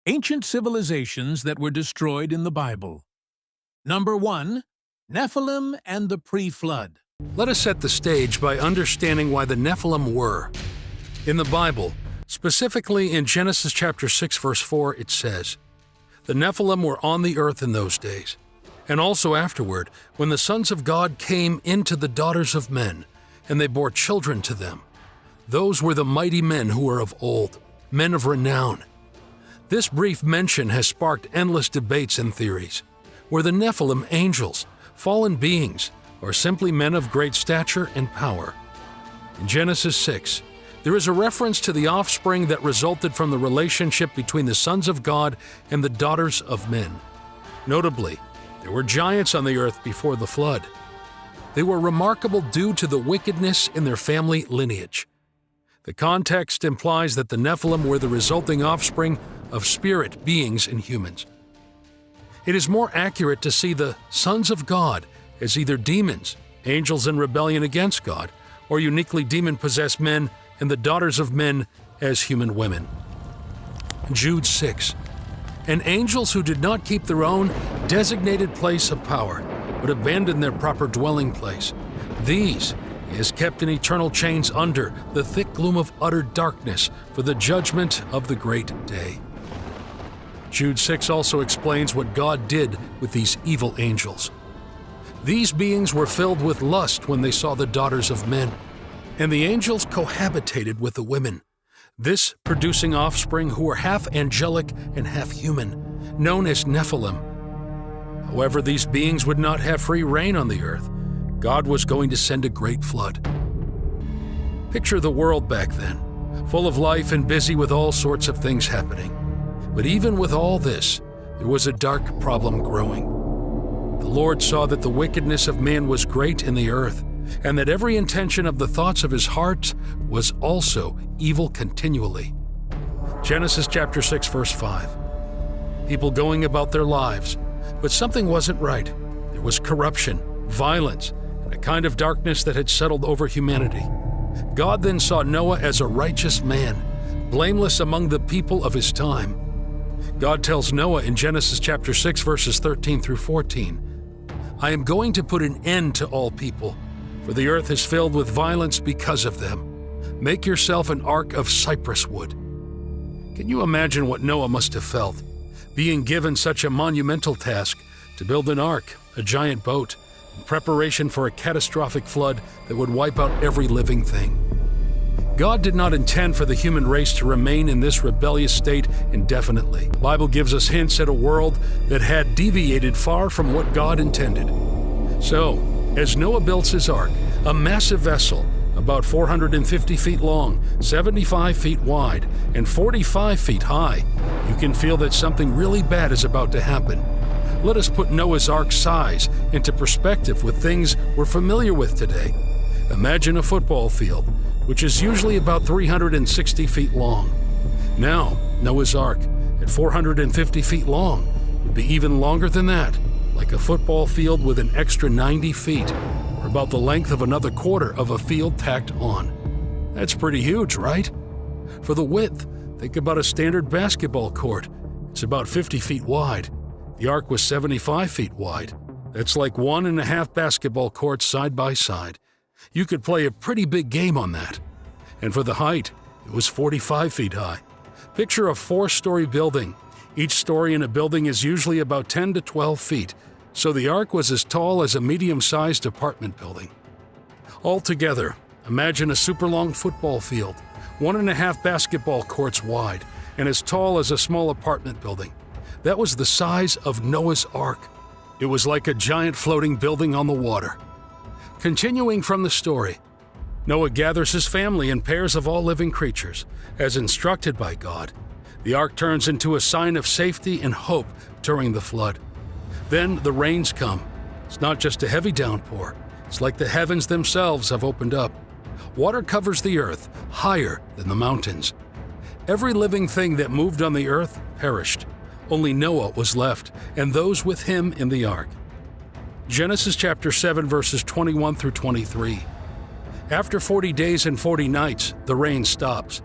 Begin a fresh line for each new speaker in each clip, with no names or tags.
Ancient civilizations that were destroyed in the Bible. Number 1. Nephilim and the pre-flood.
Let us set the stage by understanding why the Nephilim were. In the Bible, specifically in Genesis chapter 6 verse 4, it says, "The Nephilim were on the earth in those days, and also afterward, when the sons of God came into the daughters of men, and they bore children to them. Those were the mighty men who were of old, men of renown." This brief mention has sparked endless debates and theories. Were the Nephilim angels, fallen beings, or simply men of great stature and power? In Genesis 6, there is a reference to the offspring that resulted from the relationship between the sons of God and the daughters of men. Notably, there were giants on the earth before the flood. They were remarkable due to the wickedness in their family lineage. The context implies that the Nephilim were the resulting offspring of spirit beings in humans. It is more accurate to see the sons of God as either demons, angels in rebellion against God, or uniquely demon-possessed men, and the daughters of men as human women. Jude 6. And angels who did not keep their own designated place of power, but abandoned their proper dwelling place, these is kept in eternal chains under the thick gloom of utter darkness for the judgment of the great day. Jude 6 also explains what God did with these evil angels. These beings were filled with lust when they saw the daughters of men, and the angels cohabitated with the women, this producing offspring who were half angelic and half human, known as Nephilim. However, these beings would not have free reign on the earth. God was going to send a great flood. Picture the world back then, full of life and busy with all sorts of things happening. But even with all this, there was a dark problem growing. The Lord saw that the wickedness of man was great in the earth, and that every intention of the thoughts of his heart was also evil continually. Genesis chapter 6 verse 5. People going about their lives, but something wasn't right. There was corruption, violence, and a kind of darkness that had settled over humanity. God then saw Noah as a righteous man, blameless among the people of his time. God tells Noah in Genesis chapter 6 verses 13 through 14, "I am going to put an end to all people, for the earth is filled with violence because of them. Make yourself an ark of cypress wood." Can you imagine what Noah must have felt, being given such a monumental task to build an ark, a giant boat, in preparation for a catastrophic flood that would wipe out every living thing? God did not intend for the human race to remain in this rebellious state indefinitely. The Bible gives us hints at a world that had deviated far from what God intended. So, as Noah builds his ark, a massive vessel, about 450 feet long, 75 feet wide, and 45 feet high, you can feel that something really bad is about to happen. Let us put Noah's Ark size into perspective with things we're familiar with today. Imagine a football field, which is usually about 360 feet long. Now, Noah's Ark, at 450 feet long, would be even longer than that, like a football field with an extra 90 feet, or about the length of another quarter of a field tacked on. That's pretty huge, right? For the width, think about a standard basketball court. It's about 50 feet wide. The ark was 75 feet wide. That's like 1.5 basketball courts side by side. You could play a pretty big game on that. And for the height, it was 45 feet high. Picture a 4-story building. Each story in a building is usually about 10 to 12 feet, so the ark was as tall as a medium-sized apartment building. Altogether, imagine a super long football field, 1.5 basketball courts wide, and as tall as a small apartment building. That was the size of Noah's Ark. It was like a giant floating building on the water. Continuing from the story, Noah gathers his family in pairs of all living creatures, as instructed by God. The ark turns into a sign of safety and hope during the flood. Then the rains come. It's not just a heavy downpour. It's like the heavens themselves have opened up. Water covers the earth higher than the mountains. Every living thing that moved on the earth perished. Only Noah was left, and those with him in the ark. Genesis chapter 7 verses 21 through 23. After 40 days and 40 nights, the rain stops.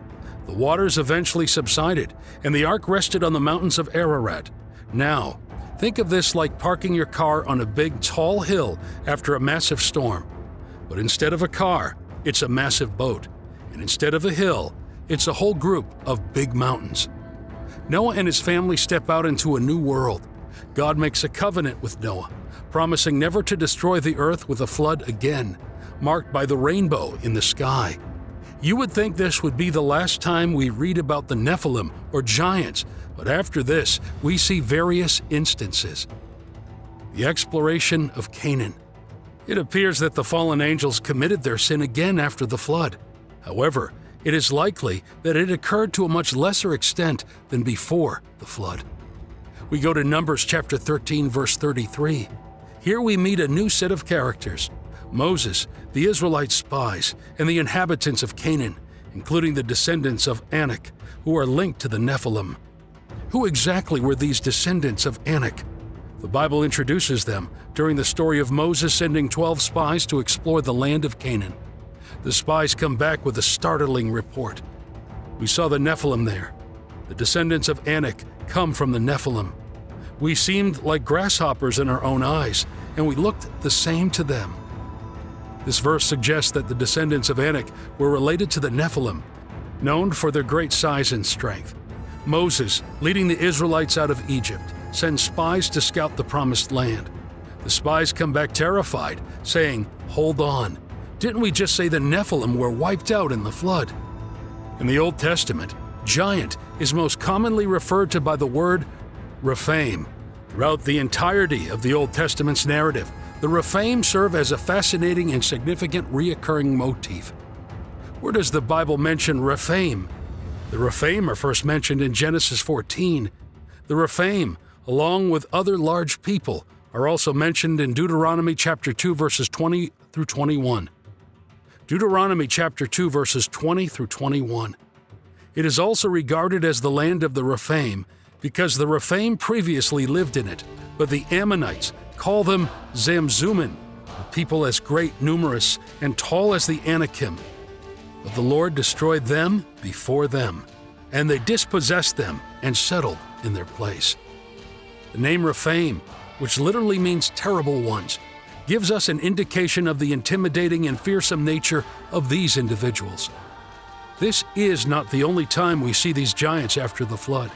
The waters eventually subsided, and the ark rested on the mountains of Ararat. Now, think of this like parking your car on a big, tall hill after a massive storm. But instead of a car, it's a massive boat. And instead of a hill, it's a whole group of big mountains. Noah and his family step out into a new world. God makes a covenant with Noah, promising never to destroy the earth with a flood again, marked by the rainbow in the sky. You would think this would be the last time we read about the Nephilim or giants, but after this, we see various instances. The exploration of Canaan. It appears that the fallen angels committed their sin again after the flood. However, it is likely that it occurred to a much lesser extent than before the flood. We go to Numbers chapter 13, verse 33. Here we meet a new set of characters: Moses, the Israelite spies, and the inhabitants of Canaan, including the descendants of Anak, who are linked to the Nephilim. Who exactly were these descendants of Anak? The Bible introduces them during the story of Moses sending 12 spies to explore the land of Canaan. The spies come back with a startling report. We saw the Nephilim there. The descendants of Anak come from the Nephilim. We seemed like grasshoppers in our own eyes, and we looked the same to them. This verse suggests that the descendants of Anak were related to the Nephilim, known for their great size and strength. Moses, leading the Israelites out of Egypt, sends spies to scout the promised land. The spies come back terrified, saying, "Hold on. Didn't we just say the Nephilim were wiped out in the flood?" In the Old Testament, giant is most commonly referred to by the word Rephaim. Throughout the entirety of the Old Testament's narrative, the Rephaim serve as a fascinating and significant recurring motif. Where does the Bible mention Rephaim? The Rephaim are first mentioned in Genesis 14. The Rephaim, along with other large people, are also mentioned in Deuteronomy chapter 2, verses 20 through 21. Deuteronomy chapter 2, verses 20 through 21. It is also regarded as the land of the Rephaim because the Rephaim previously lived in it, but the Ammonites call them Zamzummim, a people as great, numerous, and tall as the Anakim. But the Lord destroyed them before them, and they dispossessed them and settled in their place. The name Rephaim, which literally means terrible ones, gives us an indication of the intimidating and fearsome nature of these individuals. This is not the only time we see these giants after the flood.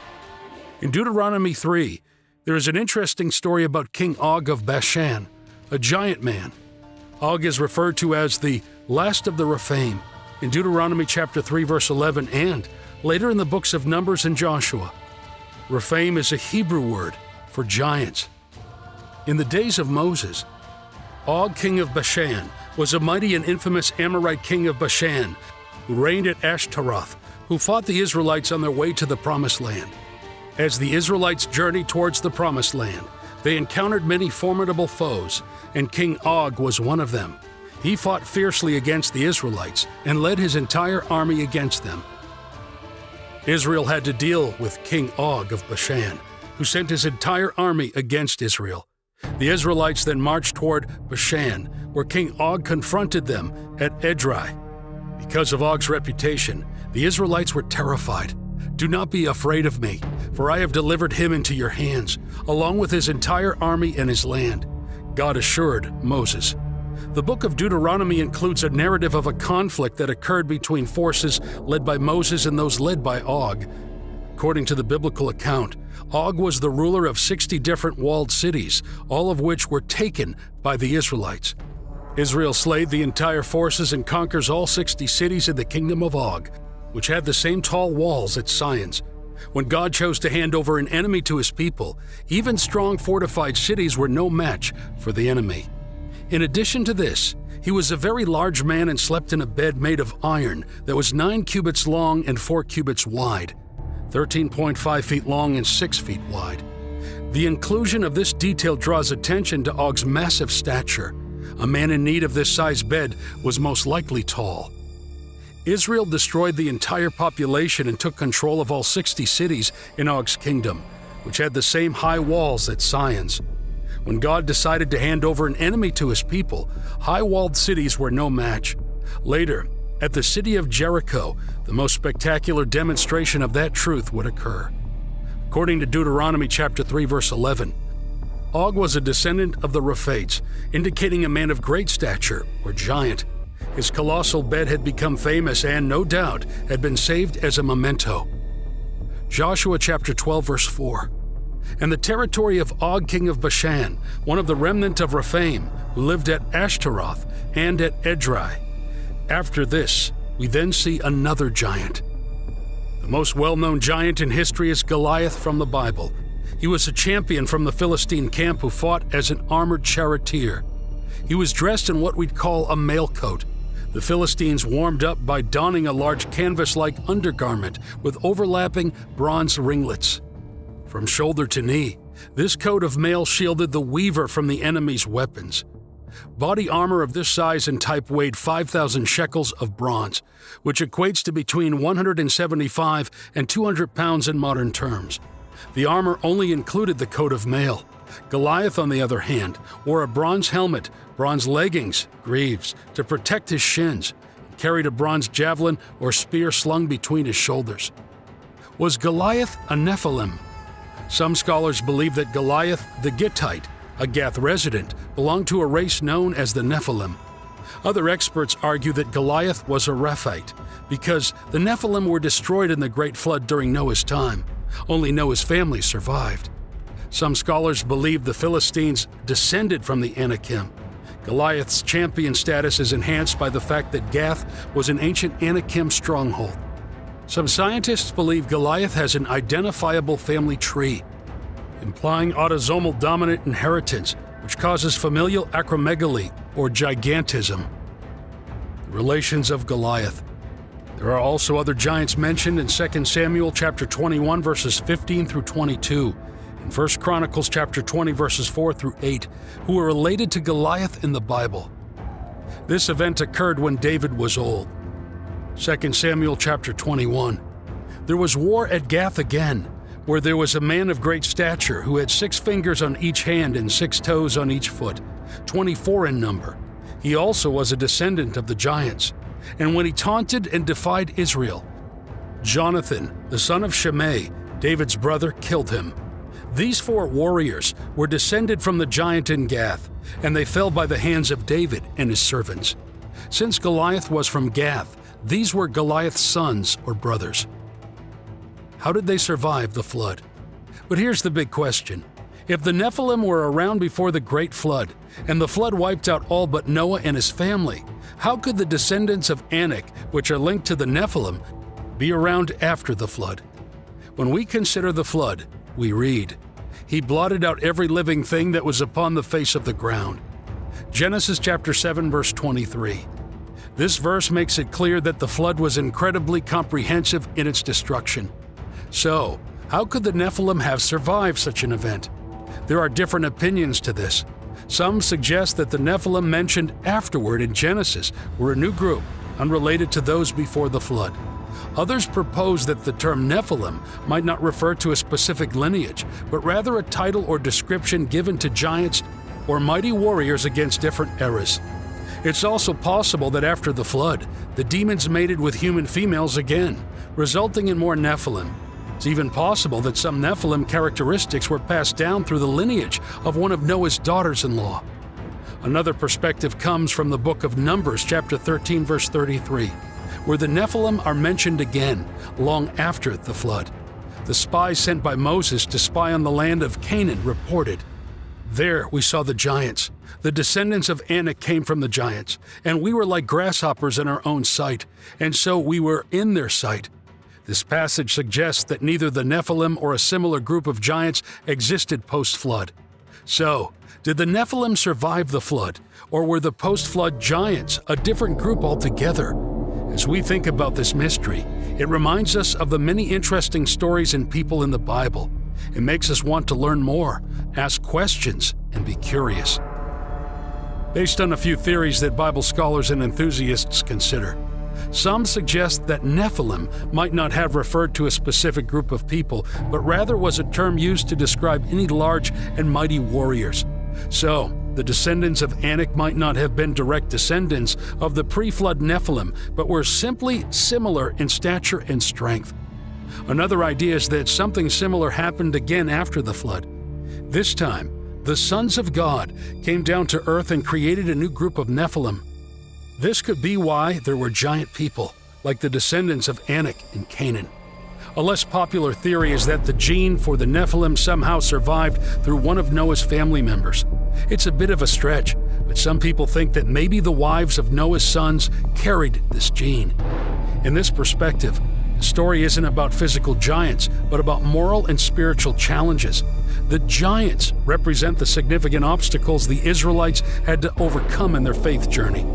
In Deuteronomy 3, there is an interesting story about King Og of Bashan, a giant man. Og is referred to as the last of the Rephaim in Deuteronomy chapter 3, verse 11, and later in the books of Numbers and Joshua. Rephaim is a Hebrew word for giants. In the days of Moses, Og, king of Bashan, was a mighty and infamous Amorite king of Bashan who reigned at Ashtaroth, who fought the Israelites on their way to the Promised Land. As the Israelites journeyed towards the Promised Land, they encountered many formidable foes, and King Og was one of them. He fought fiercely against the Israelites and led his entire army against them. Israel had to deal with King Og of Bashan, who sent his entire army against Israel. The Israelites then marched toward Bashan, where King Og confronted them at Edrei. Because of Og's reputation, the Israelites were terrified. "Do not be afraid of me, for I have delivered him into your hands, along with his entire army and his land," God assured Moses. The book of Deuteronomy includes a narrative of a conflict that occurred between forces led by Moses and those led by Og. According to the biblical account, Og was the ruler of 60 different walled cities, all of which were taken by the Israelites. Israel slayed the entire forces and conquers all 60 cities in the kingdom of Og, which had the same tall walls as Sion's. When God chose to hand over an enemy to his people, even strong fortified cities were no match for the enemy. In addition to this, he was a very large man and slept in a bed made of iron that was 9 cubits long and 4 cubits wide, 13.5 feet long and 6 feet wide. The inclusion of this detail draws attention to Og's massive stature. A man in need of this size bed was most likely tall. Israel destroyed the entire population and took control of all 60 cities in Og's kingdom, which had the same high walls as Sion's. When God decided to hand over an enemy to his people, high-walled cities were no match. Later, At the city of Jericho, the most spectacular demonstration of that truth would occur. According to Deuteronomy chapter 3, verse 11, Og was a descendant of the Rephaites, indicating a man of great stature, or giant. His colossal bed had become famous and, no doubt, had been saved as a memento. Joshua chapter 12, verse 4. And the territory of Og king of Bashan, one of the remnant of Rephaim, who lived at Ashtaroth and at Edrei. After this, we then see another giant. The most well-known giant in history is Goliath from the Bible. He was a champion from the Philistine camp who fought as an armored charioteer. He was dressed in what we'd call a mail coat. The Philistines warmed up by donning a large canvas-like undergarment with overlapping bronze ringlets. From shoulder to knee, this coat of mail shielded the weaver from the enemy's weapons. Body armor of this size and type weighed 5,000 shekels of bronze, which equates to between 175 and 200 pounds in modern terms. The armor only included the coat of mail. Goliath, on the other hand, wore a bronze helmet, bronze leggings, greaves, to protect his shins, and carried a bronze javelin or spear slung between his shoulders. Was Goliath a Nephilim? Some scholars believe that Goliath the Gittite, a Gath resident, belonged to a race known as the Nephilim. Other experts argue that Goliath was a Rephite, because the Nephilim were destroyed in the Great Flood during Noah's time. Only Noah's family survived. Some scholars believe the Philistines descended from the Anakim. Goliath's champion status is enhanced by the fact that Gath was an ancient Anakim stronghold. Some scientists believe Goliath has an identifiable family tree, implying autosomal dominant inheritance, which causes familial acromegaly or gigantism. The relations of Goliath. There are also other giants mentioned in 2 Samuel chapter 21 verses 15 through 22, and 1 Chronicles chapter 20 verses 4 through 8, who are related to Goliath in the Bible. This event occurred when David was old. 2 Samuel chapter 21. There was war at Gath again, where there was a man of great stature who had 6 fingers on each hand and 6 toes on each foot, 24 in number. He also was a descendant of the giants. And when he taunted and defied Israel, Jonathan, the son of Shimei, David's brother, killed him. These 4 warriors were descended from the giant in Gath, and they fell by the hands of David and his servants. Since Goliath was from Gath, these were Goliath's sons or brothers. How did they survive the flood? But here's the big question. If the Nephilim were around before the Great Flood, and the flood wiped out all but Noah and his family, how could the descendants of Anak, which are linked to the Nephilim, be around after the flood? When we consider the flood, we read, "He blotted out every living thing that was upon the face of the ground." Genesis chapter 7 verse 23. This verse makes it clear that the flood was incredibly comprehensive in its destruction. So, how could the Nephilim have survived such an event? There are different opinions to this. Some suggest that the Nephilim mentioned afterward in Genesis were a new group, unrelated to those before the flood. Others propose that the term Nephilim might not refer to a specific lineage, but rather a title or description given to giants or mighty warriors against different eras. It's also possible that after the flood, the demons mated with human females again, resulting in more Nephilim. It's even possible that some Nephilim characteristics were passed down through the lineage of one of Noah's daughters-in-law. Another perspective comes from the book of Numbers, chapter 13, verse 33, where the Nephilim are mentioned again, long after the flood. The spies sent by Moses to spy on the land of Canaan reported, "There we saw the giants. The descendants of Anak came from the giants, and we were like grasshoppers in our own sight, and so we were in their sight." This passage suggests that neither the Nephilim or a similar group of giants existed post-flood. So, did the Nephilim survive the flood, or were the post-flood giants a different group altogether? As we think about this mystery, it reminds us of the many interesting stories and people in the Bible. It makes us want to learn more, ask questions, and be curious. Based on a few theories that Bible scholars and enthusiasts consider, some suggest that Nephilim might not have referred to a specific group of people, but rather was a term used to describe any large and mighty warriors. So, The descendants of Anak might not have been direct descendants of the pre-flood Nephilim, but were simply similar in stature and strength. Another idea is that something similar happened again after the flood. This time, the sons of God came down to earth and created a new group of Nephilim. This could be why there were giant people, like the descendants of Anak in Canaan. A less popular theory is that the gene for the Nephilim somehow survived through one of Noah's family members. It's a bit of a stretch, but some people think that maybe the wives of Noah's sons carried this gene. In this perspective, the story isn't about physical giants, but about moral and spiritual challenges. The giants represent the significant obstacles the Israelites had to overcome in their faith journey.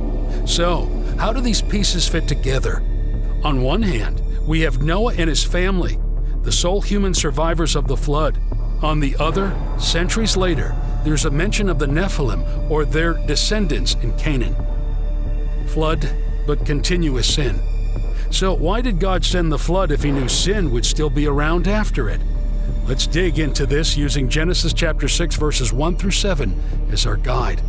So, how do these pieces fit together? On one hand, we have Noah and his family, the sole human survivors of the flood. On the other, centuries later, there's a mention of the Nephilim or their descendants in Canaan. Flood, but continuous sin. So why did God send the flood if he knew sin would still be around after it? Let's dig into this using Genesis chapter 6 verses 1 through 7 as our guide.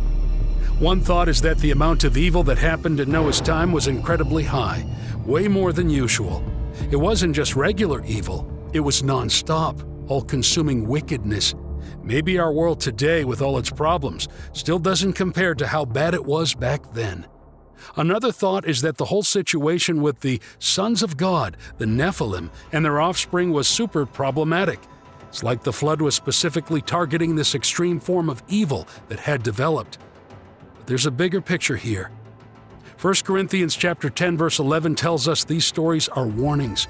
One thought is that the amount of evil that happened in Noah's time was incredibly high, way more than usual. It wasn't just regular evil, it was non-stop, all-consuming wickedness. Maybe our world today, with all its problems, still doesn't compare to how bad it was back then. Another thought is that the whole situation with the sons of God, the Nephilim, and their offspring was super problematic. It's like the flood was specifically targeting this extreme form of evil that had developed. But there's a bigger picture here. 1 Corinthians chapter 10 verse 11 tells us these stories are warnings.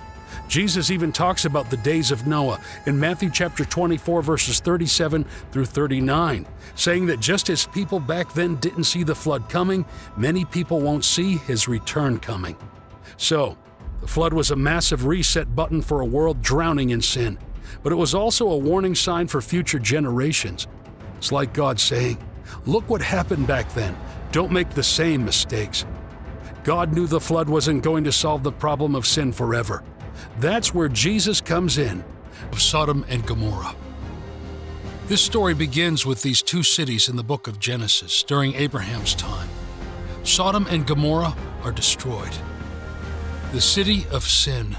Jesus even talks about the days of Noah in Matthew chapter 24 verses 37 through 39, saying that just as people back then didn't see the flood coming, many people won't see his return coming. So, the flood was a massive reset button for a world drowning in sin, but it was also a warning sign for future generations. It's like God saying, "Look what happened back then. Don't make the same mistakes." God knew the flood wasn't going to solve the problem of sin forever. That's where Jesus comes in, of Sodom and Gomorrah. This story begins with these two cities in the book of Genesis during Abraham's time. Sodom and Gomorrah are destroyed. The city of sin.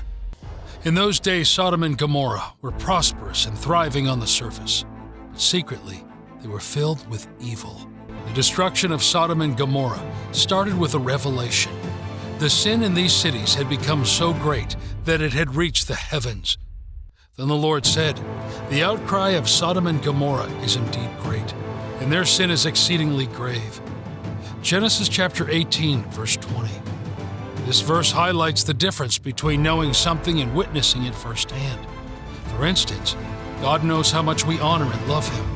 In those days, Sodom and Gomorrah were prosperous and thriving on the surface, but secretly, they were filled with evil. The destruction of Sodom and Gomorrah started with a revelation. The sin in these cities had become so great that it had reached the heavens. Then the Lord said, "The outcry of Sodom and Gomorrah is indeed great, and their sin is exceedingly grave." Genesis chapter 18, verse 20. This verse highlights the difference between knowing something and witnessing it firsthand. For instance, God knows how much we honor and love Him,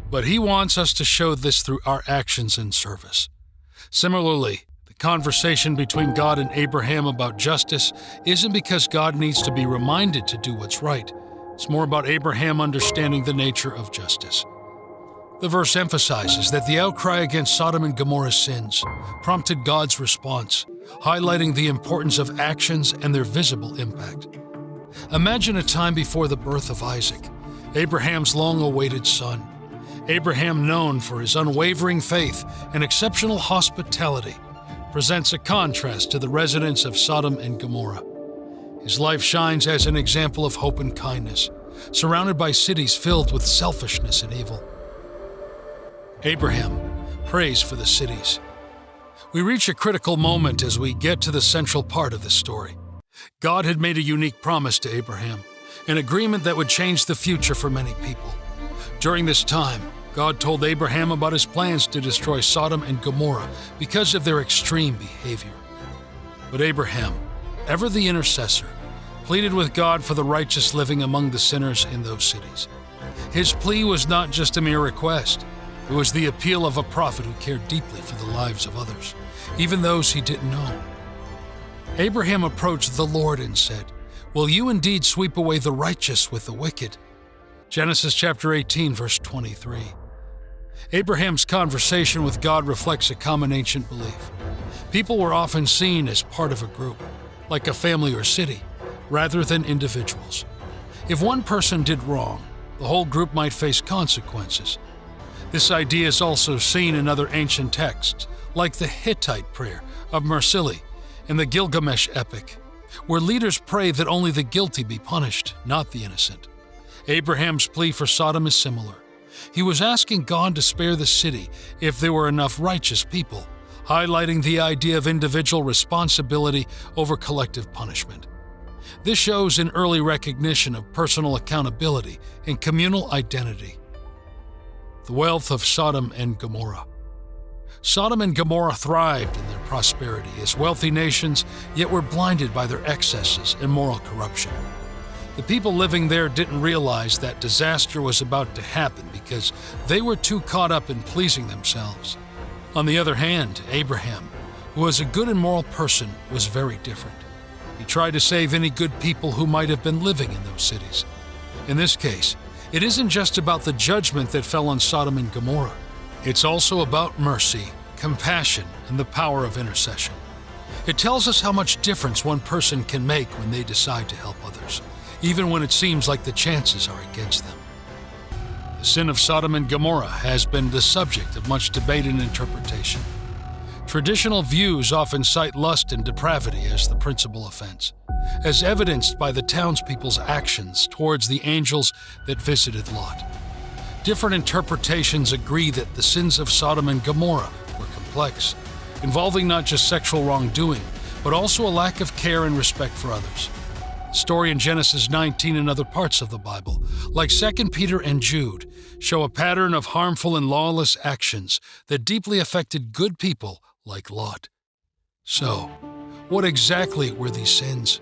but He wants us to show this through our actions and service. Similarly, the conversation between God and Abraham about justice isn't because God needs to be reminded to do what's right. It's more about Abraham understanding the nature of justice. The verse emphasizes that the outcry against Sodom and Gomorrah's sins prompted God's response, highlighting the importance of actions and their visible impact. Imagine a time before the birth of Isaac, Abraham's long-awaited son. Abraham, known for his unwavering faith and exceptional hospitality, presents a contrast to the residents of Sodom and Gomorrah. His life shines as an example of hope and kindness, surrounded by cities filled with selfishness and evil. Abraham prays for the cities. We reach a critical moment as we get to the central part of this story. God had made a unique promise to Abraham, an agreement that would change the future for many people. During this time, God told Abraham about his plans to destroy Sodom and Gomorrah because of their extreme behavior. But Abraham, ever the intercessor, pleaded with God for the righteous living among the sinners in those cities. His plea was not just a mere request. It was the appeal of a prophet who cared deeply for the lives of others, even those he didn't know. Abraham approached the Lord and said, "Will you indeed sweep away the righteous with the wicked?" Genesis chapter 18, verse 23. Abraham's conversation with God reflects a common ancient belief. People were often seen as part of a group, like a family or city, rather than individuals. If one person did wrong, the whole group might face consequences. This idea is also seen in other ancient texts, like the Hittite prayer of Mursili in the Gilgamesh epic, where leaders pray that only the guilty be punished, not the innocent. Abraham's plea for Sodom is similar. He was asking God to spare the city if there were enough righteous people, highlighting the idea of individual responsibility over collective punishment. This shows an early recognition of personal accountability and communal identity. The wealth of Sodom and Gomorrah. Sodom and Gomorrah thrived in their prosperity as wealthy nations, yet were blinded by their excesses and moral corruption. The people living there didn't realize that disaster was about to happen because they were too caught up in pleasing themselves. On the other hand, Abraham, who was a good and moral person, was very different. He tried to save any good people who might have been living in those cities. In this case, it isn't just about the judgment that fell on Sodom and Gomorrah. It's also about mercy, compassion, and the power of intercession. It tells us how much difference one person can make when they decide to help others, even when it seems like the chances are against them. The sin of Sodom and Gomorrah has been the subject of much debate and interpretation. Traditional views often cite lust and depravity as the principal offense, as evidenced by the townspeople's actions towards the angels that visited Lot. Different interpretations agree that the sins of Sodom and Gomorrah were complex, involving not just sexual wrongdoing, but also a lack of care and respect for others. The story in Genesis 19 and other parts of the Bible, like 2 Peter and Jude, show a pattern of harmful and lawless actions that deeply affected good people like Lot. So, what exactly were these sins?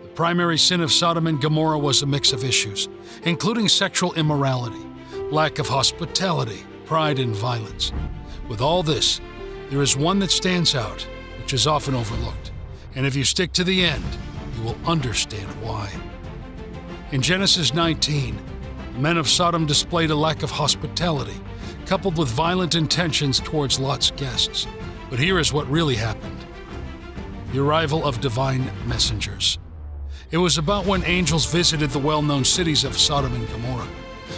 The primary sin of Sodom and Gomorrah was a mix of issues, including sexual immorality, lack of hospitality, pride, and violence. With all this, there is one that stands out, which is often overlooked, and if you stick to the end, you will understand why. In Genesis 19, the men of Sodom displayed a lack of hospitality, coupled with violent intentions towards Lot's guests. But here is what really happened. The arrival of divine messengers. It was about when angels visited the well-known cities of Sodom and Gomorrah.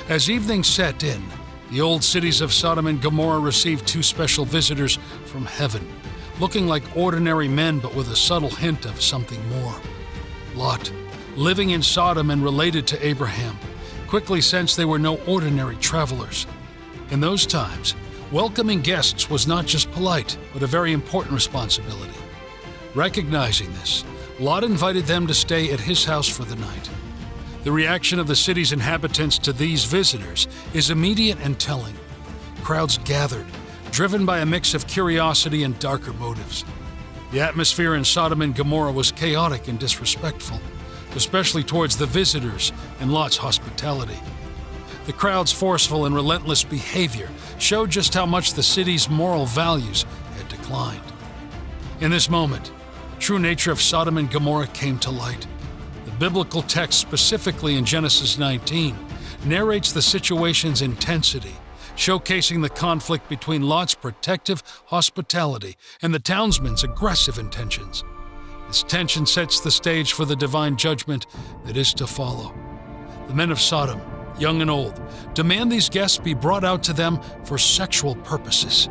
As evening set in, the old cities of Sodom and Gomorrah received two special visitors from heaven, looking like ordinary men but with a subtle hint of something more. Lot, living in Sodom and related to Abraham, quickly sensed they were no ordinary travelers. In those times, welcoming guests was not just polite, but a very important responsibility. Recognizing this, Lot invited them to stay at his house for the night. The reaction of the city's inhabitants to these visitors is immediate and telling. Crowds gathered, driven by a mix of curiosity and darker motives. The atmosphere in Sodom and Gomorrah was chaotic and disrespectful, especially towards the visitors and Lot's hospitality. The crowd's forceful and relentless behavior showed just how much the city's moral values had declined. In this moment, the true nature of Sodom and Gomorrah came to light. The biblical text, specifically in Genesis 19, narrates the situation's intensity, showcasing the conflict between Lot's protective hospitality and the townsmen's aggressive intentions. This tension sets the stage for the divine judgment that is to follow. The men of Sodom, young and old, demand these guests be brought out to them for sexual purposes.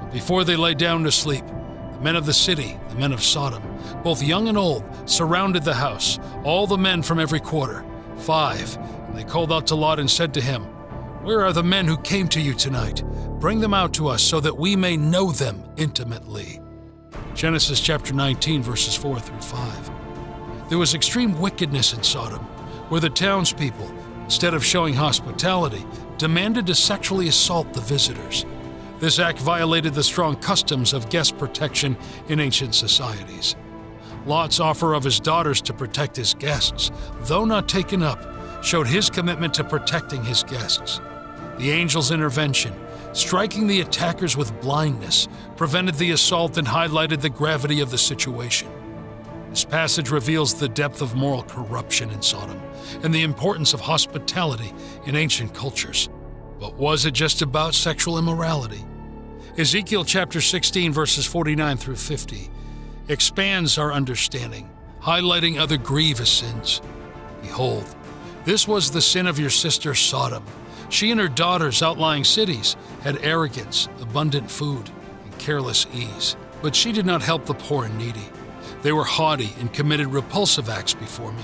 But before they lay down to sleep, the men of the city, the men of Sodom, both young and old, surrounded the house, all the men from every quarter, 5, and they called out to Lot and said to him, "Where are the men who came to you tonight? Bring them out to us so that we may know them intimately." Genesis chapter 19, verses 4 through 5. There was extreme wickedness in Sodom, where the townspeople, instead of showing hospitality, demanded to sexually assault the visitors. This act violated the strong customs of guest protection in ancient societies. Lot's offer of his daughters to protect his guests, though not taken up, showed his commitment to protecting his guests. The angel's intervention, striking the attackers with blindness, prevented the assault and highlighted the gravity of the situation. This passage reveals the depth of moral corruption in Sodom and the importance of hospitality in ancient cultures. But was it just about sexual immorality? Ezekiel chapter 16, verses 49 through 50, expands our understanding, highlighting other grievous sins. Behold, this was the sin of your sister Sodom, She and her daughters' outlying cities had arrogance, abundant food, and careless ease. But she did not help the poor and needy. They were haughty and committed repulsive acts before me.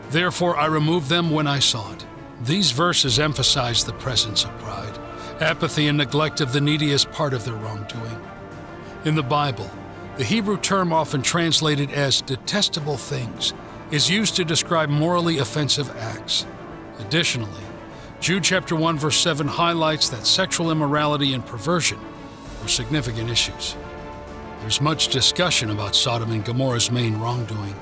Therefore I removed them when I saw it. These verses emphasize the presence of pride. Apathy and neglect of the needy is part of their wrongdoing. In the Bible, the Hebrew term often translated as detestable things is used to describe morally offensive acts. Additionally, Jude chapter 1 verse 7 highlights that sexual immorality and perversion were significant issues. There's much discussion about Sodom and Gomorrah's main wrongdoing.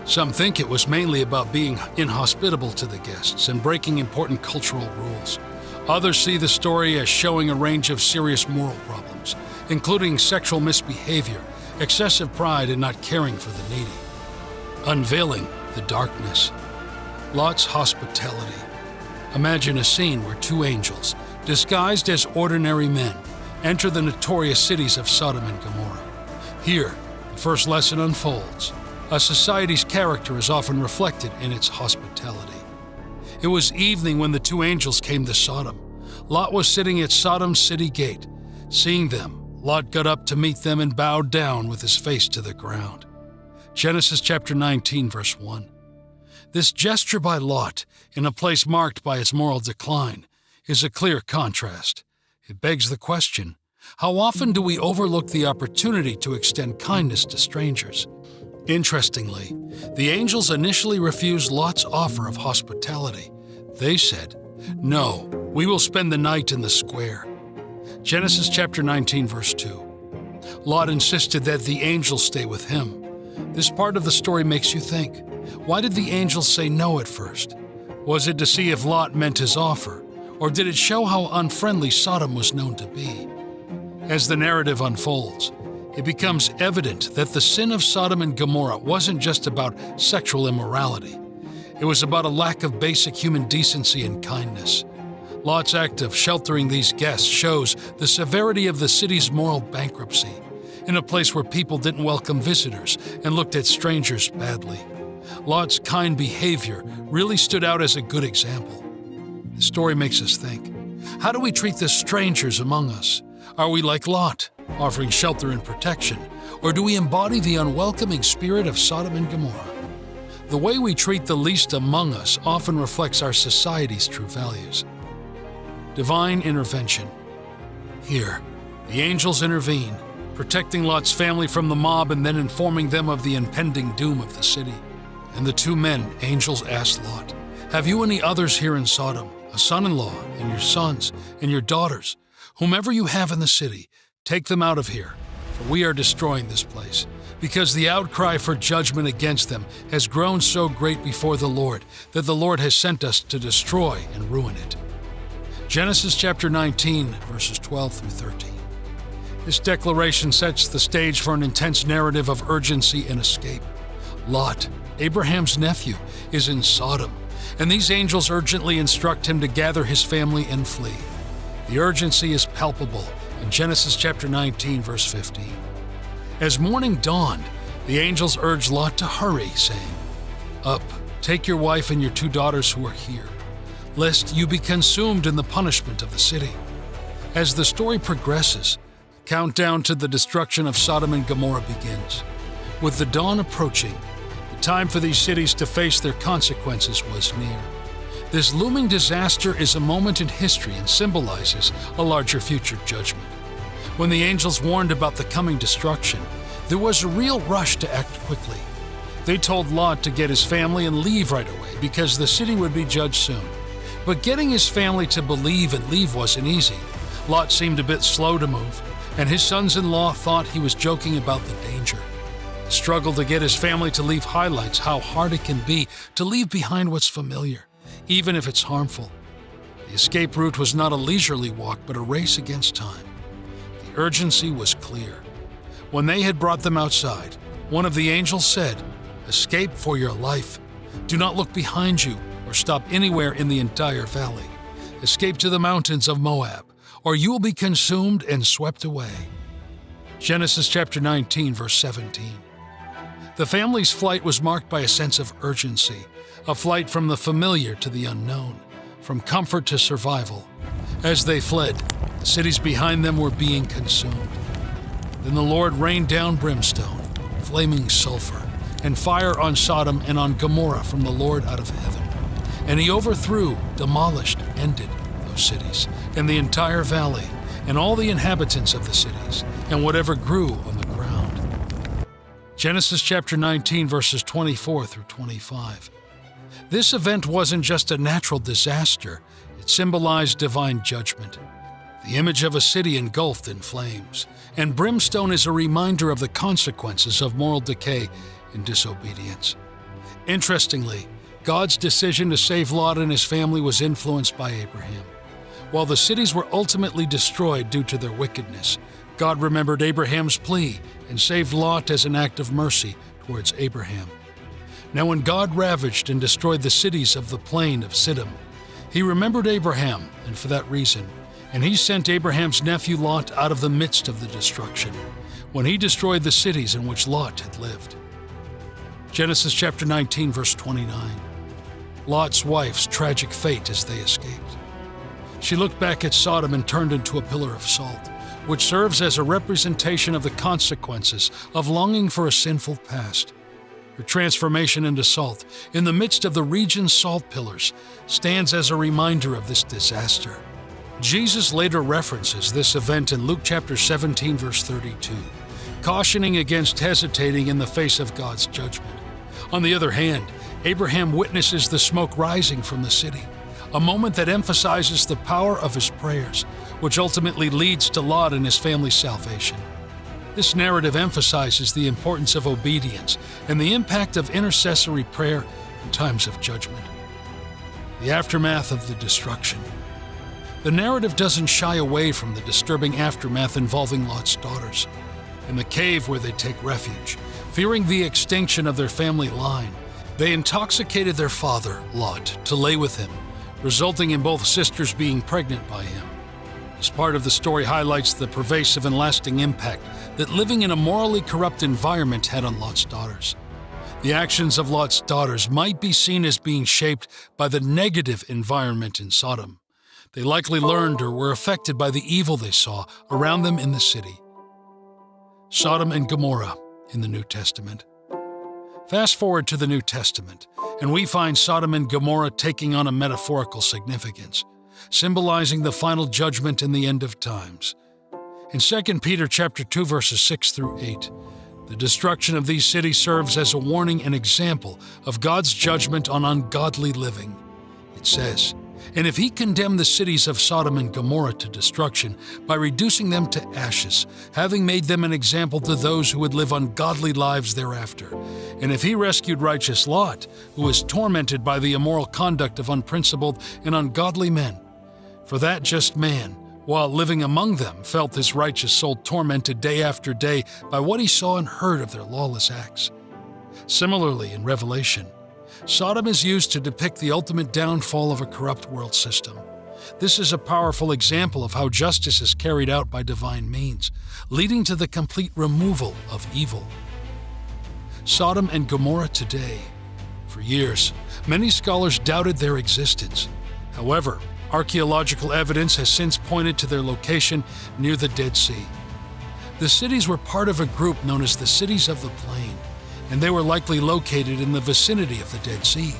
Some think it was mainly about being inhospitable to the guests and breaking important cultural rules. Others see the story as showing a range of serious moral problems, including sexual misbehavior, excessive pride, and not caring for the needy. Unveiling the darkness. Lot's hospitality. Imagine a scene where two angels, disguised as ordinary men, enter the notorious cities of Sodom and Gomorrah. Here, the first lesson unfolds. A society's character is often reflected in its hospitality. It was evening when the two angels came to Sodom. Lot was sitting at Sodom's city gate. Seeing them, Lot got up to meet them and bowed down with his face to the ground. Genesis chapter 19, verse 1. This gesture by Lot, in a place marked by its moral decline, is a clear contrast. It begs the question, how often do we overlook the opportunity to extend kindness to strangers? Interestingly, the angels initially refused Lot's offer of hospitality. They said, "No, we will spend the night in the square." Genesis chapter 19, verse 2. Lot insisted that the angels stay with him. This part of the story makes you think, why did the angels say no at first? Was it to see if Lot meant his offer, or did it show how unfriendly Sodom was known to be? As the narrative unfolds, it becomes evident that the sin of Sodom and Gomorrah wasn't just about sexual immorality. It was about a lack of basic human decency and kindness. Lot's act of sheltering these guests shows the severity of the city's moral bankruptcy, in a place where people didn't welcome visitors and looked at strangers badly. Lot's kind behavior really stood out as a good example. The story makes us think, how do we treat the strangers among us? Are we like Lot, offering shelter and protection, or do we embody the unwelcoming spirit of Sodom and Gomorrah? The way we treat the least among us often reflects our society's true values. Divine intervention. Here, the angels intervene, protecting Lot's family from the mob and then informing them of the impending doom of the city. And the two men, angels, asked Lot, "Have you any others here in Sodom, a son-in-law, and your sons, and your daughters? Whomever you have in the city, take them out of here, for we are destroying this place, because the outcry for judgment against them has grown so great before the Lord that the Lord has sent us to destroy and ruin it." Genesis chapter 19, verses 12 through 13. This declaration sets the stage for an intense narrative of urgency and escape. Lot, Abraham's nephew, is in Sodom, and these angels urgently instruct him to gather his family and flee. The urgency is palpable in Genesis chapter 19, verse 15. As morning dawned, the angels urged Lot to hurry, saying, "Up, take your wife and your two daughters who are here, lest you be consumed in the punishment of the city." As the story progresses, the countdown to the destruction of Sodom and Gomorrah begins. With the dawn approaching, the time for these cities to face their consequences was near. This looming disaster is a moment in history and symbolizes a larger future judgment. When the angels warned about the coming destruction, there was a real rush to act quickly. They told Lot to get his family and leave right away because the city would be judged soon. But getting his family to believe and leave wasn't easy. Lot seemed a bit slow to move, and his sons-in-law thought he was joking about the danger. The struggle to get his family to leave highlights how hard it can be to leave behind what's familiar, even if it's harmful. The escape route was not a leisurely walk, but a race against time. The urgency was clear. When they had brought them outside, one of the angels said, "Escape for your life. Do not look behind you or stop anywhere in the entire valley. Escape to the mountains of Moab, or you will be consumed and swept away." Genesis chapter 19, verse 17. The family's flight was marked by a sense of urgency, a flight from the familiar to the unknown, from comfort to survival. As they fled, the cities behind them were being consumed. Then the Lord rained down brimstone, flaming sulfur, and fire on Sodom and on Gomorrah from the Lord out of heaven. And he overthrew, demolished, ended those cities, and the entire valley, and all the inhabitants of the cities, and whatever grew on the ground. Genesis chapter 19, verses 24 through 25. This event wasn't just a natural disaster, it symbolized divine judgment. The image of a city engulfed in flames, and brimstone is a reminder of the consequences of moral decay and disobedience. Interestingly, God's decision to save Lot and his family was influenced by Abraham. While the cities were ultimately destroyed due to their wickedness, God remembered Abraham's plea and saved Lot as an act of mercy towards Abraham. Now when God ravaged and destroyed the cities of the plain of Siddim, he remembered Abraham, and for that reason, and he sent Abraham's nephew Lot out of the midst of the destruction, when he destroyed the cities in which Lot had lived. Genesis chapter 19, verse 29. Lot's wife's tragic fate as they escaped. She looked back at Sodom and turned into a pillar of salt, which serves as a representation of the consequences of longing for a sinful past. Her transformation into salt, in the midst of the region's salt pillars, stands as a reminder of this disaster. Jesus later references this event in Luke chapter 17, verse 32, cautioning against hesitating in the face of God's judgment. On the other hand, Abraham witnesses the smoke rising from the city, a moment that emphasizes the power of his prayers, which ultimately leads to Lot and his family's salvation. This narrative emphasizes the importance of obedience and the impact of intercessory prayer in times of judgment. The aftermath of the destruction. The narrative doesn't shy away from the disturbing aftermath involving Lot's daughters. In the cave where they take refuge, fearing the extinction of their family line, they intoxicated their father, Lot, to lay with him, resulting in both sisters being pregnant by him. This part of the story highlights the pervasive and lasting impact that living in a morally corrupt environment had on Lot's daughters. The actions of Lot's daughters might be seen as being shaped by the negative environment in Sodom. They likely learned or were affected by the evil they saw around them in the city. Sodom and Gomorrah in the New Testament. Fast forward to the New Testament, and we find Sodom and Gomorrah taking on a metaphorical significance, symbolizing the final judgment and the end of times. In 2 Peter chapter 2, verses 6 through 8, the destruction of these cities serves as a warning and example of God's judgment on ungodly living. It says, "And if he condemned the cities of Sodom and Gomorrah to destruction by reducing them to ashes, having made them an example to those who would live ungodly lives thereafter, and if he rescued righteous Lot, who was tormented by the immoral conduct of unprincipled and ungodly men, for that just man, while living among them, felt his righteous soul tormented day after day by what he saw and heard of their lawless acts." Similarly, in Revelation, Sodom is used to depict the ultimate downfall of a corrupt world system. This is a powerful example of how justice is carried out by divine means, leading to the complete removal of evil. Sodom and Gomorrah today. For years, many scholars doubted their existence. However, archaeological evidence has since pointed to their location near the Dead Sea. The cities were part of a group known as the Cities of the Plain, and they were likely located in the vicinity of the Dead Sea.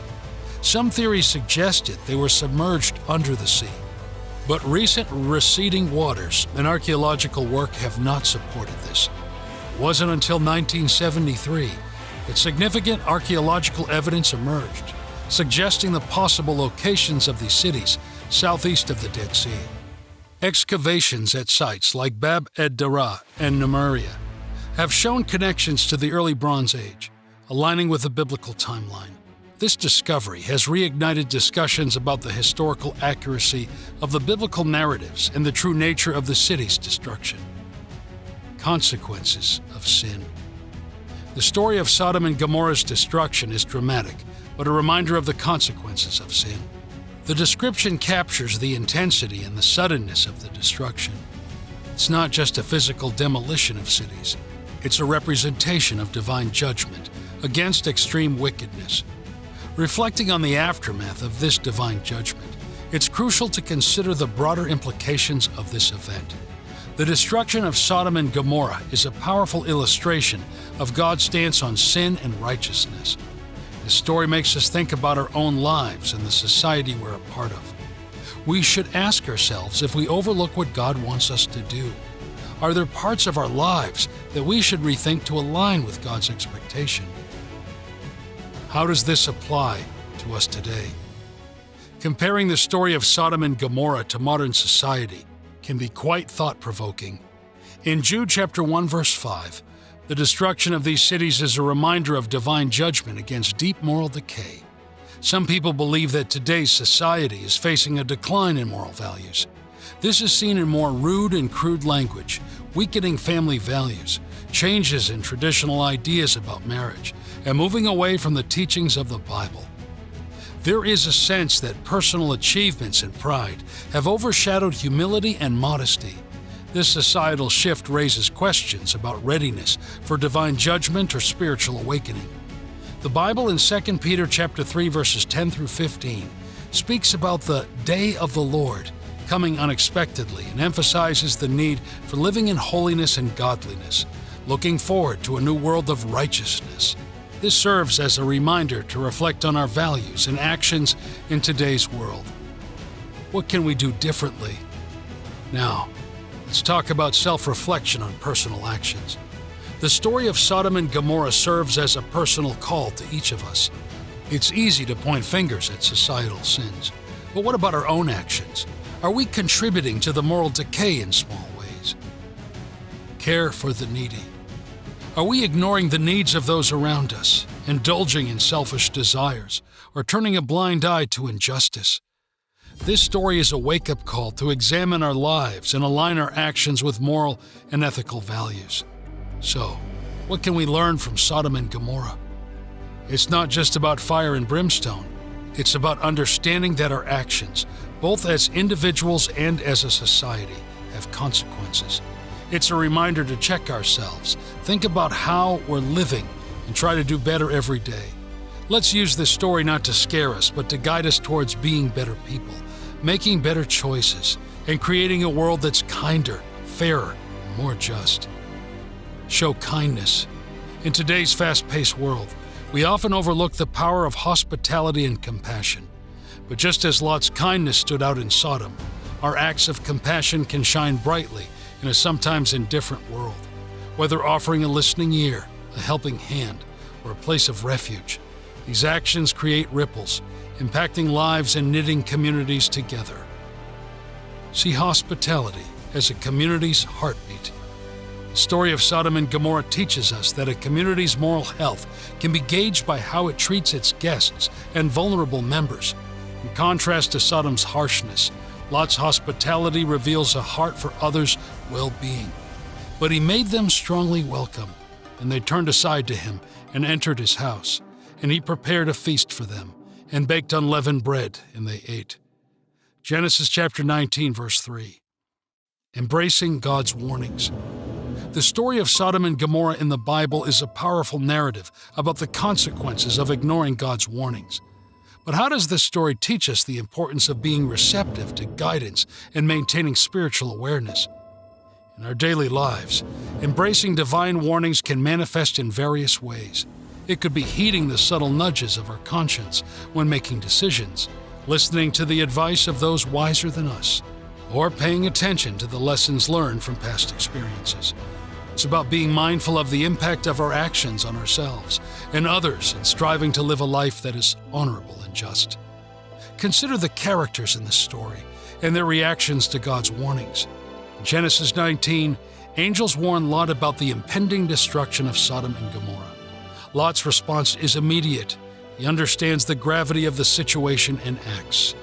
Some theories suggested they were submerged under the sea, but recent receding waters and archaeological work have not supported this. It wasn't until 1973 that significant archaeological evidence emerged, suggesting the possible locations of these cities southeast of the Dead Sea. Excavations at sites like Bab ed-Dara and Numeria have shown connections to the early Bronze Age, aligning with the biblical timeline. This discovery has reignited discussions about the historical accuracy of the biblical narratives and the true nature of the city's destruction. Consequences of sin. The story of Sodom and Gomorrah's destruction is dramatic, but a reminder of the consequences of sin. The description captures the intensity and the suddenness of the destruction. It's not just a physical demolition of cities. It's a representation of divine judgment against extreme wickedness. Reflecting on the aftermath of this divine judgment, it's crucial to consider the broader implications of this event. The destruction of Sodom and Gomorrah is a powerful illustration of God's stance on sin and righteousness. This story makes us think about our own lives and the society we're a part of. We should ask ourselves if we overlook what God wants us to do. Are there parts of our lives that we should rethink to align with God's expectation? How does this apply to us today? Comparing the story of Sodom and Gomorrah to modern society can be quite thought-provoking. In Jude chapter 1 verse 5, the destruction of these cities is a reminder of divine judgment against deep moral decay. Some people believe that today's society is facing a decline in moral values. This is seen in more rude and crude language, weakening family values, changes in traditional ideas about marriage, and moving away from the teachings of the Bible. There is a sense that personal achievements and pride have overshadowed humility and modesty. This societal shift raises questions about readiness for divine judgment or spiritual awakening. The Bible in 2 Peter chapter 3 verses 10 through 15 speaks about the day of the Lord coming unexpectedly and emphasizes the need for living in holiness and godliness, looking forward to a new world of righteousness. This serves as a reminder to reflect on our values and actions in today's world. What can we do differently? Now, let's talk about self-reflection on personal actions. The story of Sodom and Gomorrah serves as a personal call to each of us. It's easy to point fingers at societal sins, but what about our own actions? Are we contributing to the moral decay in small ways? Care for the needy. Are we ignoring the needs of those around us, indulging in selfish desires, or turning a blind eye to injustice? This story is a wake-up call to examine our lives and align our actions with moral and ethical values. So, what can we learn from Sodom and Gomorrah? It's not just about fire and brimstone. It's about understanding that our actions, both as individuals and as a society, have consequences. It's a reminder to check ourselves, think about how we're living, and try to do better every day. Let's use this story not to scare us, but to guide us towards being better people, making better choices, and creating a world that's kinder, fairer, and more just. Show kindness. In today's fast-paced world, we often overlook the power of hospitality and compassion. But just as Lot's kindness stood out in Sodom, our acts of compassion can shine brightly in a sometimes indifferent world. Whether offering a listening ear, a helping hand, or a place of refuge, these actions create ripples, impacting lives and knitting communities together. See hospitality as a community's heartbeat. The story of Sodom and Gomorrah teaches us that a community's moral health can be gauged by how it treats its guests and vulnerable members. In contrast to Sodom's harshness, Lot's hospitality reveals a heart for others' well-being. But he made them strongly welcome, and they turned aside to him and entered his house. And he prepared a feast for them, and baked unleavened bread, and they ate. Genesis chapter 19, verse 3. Embracing God's warnings. The story of Sodom and Gomorrah in the Bible is a powerful narrative about the consequences of ignoring God's warnings. But how does this story teach us the importance of being receptive to guidance and maintaining spiritual awareness? In our daily lives, embracing divine warnings can manifest in various ways. It could be heeding the subtle nudges of our conscience when making decisions, listening to the advice of those wiser than us, or paying attention to the lessons learned from past experiences. It's about being mindful of the impact of our actions on ourselves and others and striving to live a life that is honorable and just. Consider the characters in this story and their reactions to God's warnings. In Genesis 19, angels warn Lot about the impending destruction of Sodom and Gomorrah. Lot's response is immediate. He understands the gravity of the situation and acts.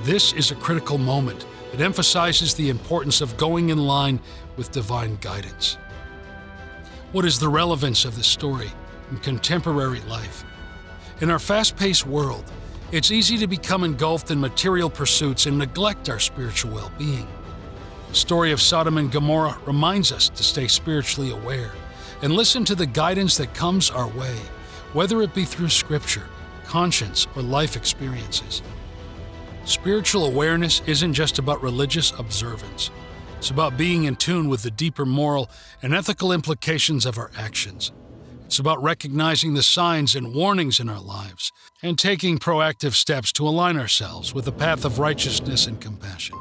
This is a critical moment that emphasizes the importance of going in line with divine guidance. What is the relevance of this story in contemporary life? In our fast-paced world, it's easy to become engulfed in material pursuits and neglect our spiritual well-being. The story of Sodom and Gomorrah reminds us to stay spiritually aware and listen to the guidance that comes our way, whether it be through Scripture, conscience, or life experiences. Spiritual awareness isn't just about religious observance. It's about being in tune with the deeper moral and ethical implications of our actions. It's about recognizing the signs and warnings in our lives and taking proactive steps to align ourselves with the path of righteousness and compassion.